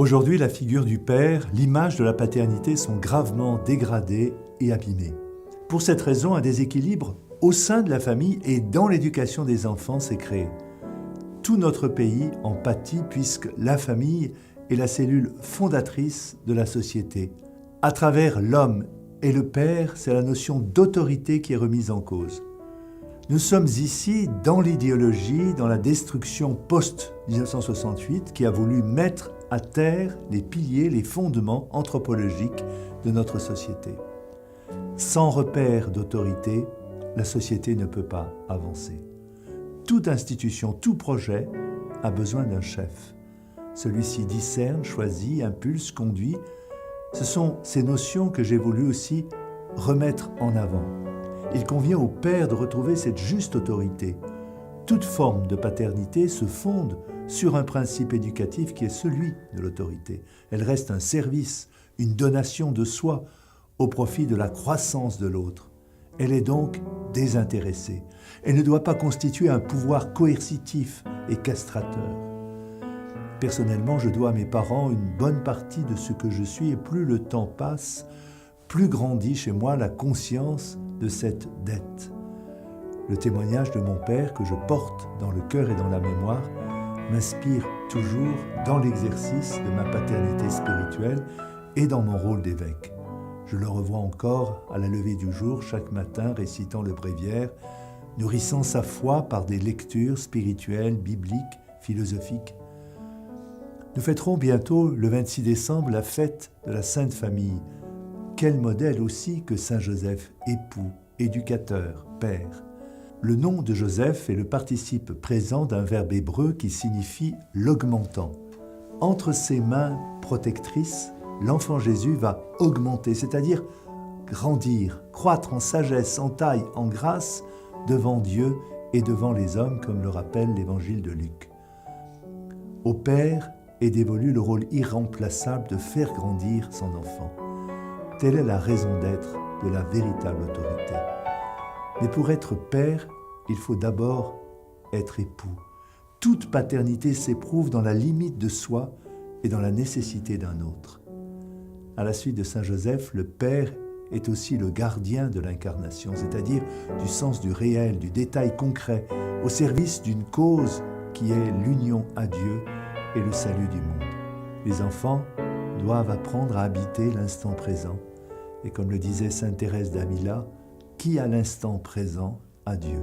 Aujourd'hui, la figure du père, l'image de la paternité sont gravement dégradées et abîmées. Pour cette raison, un déséquilibre au sein de la famille et dans l'éducation des enfants s'est créé. Tout notre pays en pâtit puisque la famille est la cellule fondatrice de la société. À travers l'homme et le père, c'est la notion d'autorité qui est remise en cause. Nous sommes ici dans l'idéologie, dans la destruction post-1968 qui a voulu mettre à terre les piliers, les fondements anthropologiques de notre société. Sans repère d'autorité, la société ne peut pas avancer. Toute institution, tout projet a besoin d'un chef. Celui-ci discerne, choisit, impulse, conduit. Ce sont ces notions que j'ai voulu aussi remettre en avant. Il convient au père de retrouver cette juste autorité. Toute forme de paternité se fonde sur un principe éducatif qui est celui de l'autorité. Elle reste un service, une donation de soi au profit de la croissance de l'autre. Elle est donc désintéressée. Elle ne doit pas constituer un pouvoir coercitif et castrateur. Personnellement, je dois à mes parents une bonne partie de ce que je suis et plus le temps passe, plus grandit chez moi la conscience de cette dette. Le témoignage de mon père que je porte dans le cœur et dans la mémoire m'inspire toujours dans l'exercice de ma paternité spirituelle et dans mon rôle d'évêque. Je le revois encore à la levée du jour chaque matin récitant le bréviaire, nourrissant sa foi par des lectures spirituelles, bibliques, philosophiques. Nous fêterons bientôt, le 26 décembre, la fête de la Sainte Famille. Quel modèle aussi que Saint Joseph, époux, éducateur, père. Le nom de Joseph est le participe présent d'un verbe hébreu qui signifie l'augmentant. Entre ses mains protectrices, l'enfant Jésus va augmenter, c'est-à-dire grandir, croître en sagesse, en taille, en grâce devant Dieu et devant les hommes, comme le rappelle l'évangile de Luc. Au Père est dévolu le rôle irremplaçable de faire grandir son enfant. Telle est la raison d'être de la véritable autorité. Mais pour être père, il faut d'abord être époux. Toute paternité s'éprouve dans la limite de soi et dans la nécessité d'un autre. À la suite de Saint Joseph, le Père est aussi le gardien de l'incarnation, c'est-à-dire du sens du réel, du détail concret, au service d'une cause qui est l'union à Dieu et le salut du monde. Les enfants doivent apprendre à habiter l'instant présent. Et comme le disait sainte Thérèse d'Avila, qui à l'instant présent a Dieu.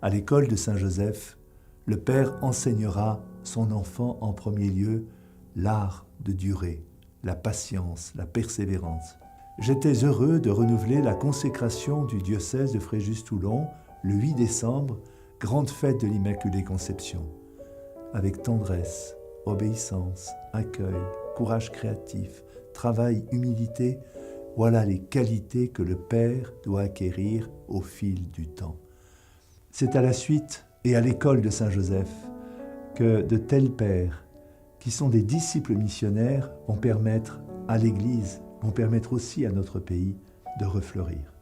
À l'école de Saint Joseph, le Père enseignera son enfant en premier lieu l'art de durer, la patience, la persévérance. J'étais heureux de renouveler la consécration du diocèse de Fréjus-Toulon le 8 décembre, grande fête de l'Immaculée Conception. Avec tendresse, obéissance, accueil, courage créatif, travail, humilité, voilà les qualités que le Père doit acquérir au fil du temps. C'est à la suite et à l'école de Saint Joseph que de tels pères, qui sont des disciples missionnaires, vont permettre à l'Église, vont permettre aussi à notre pays de refleurir.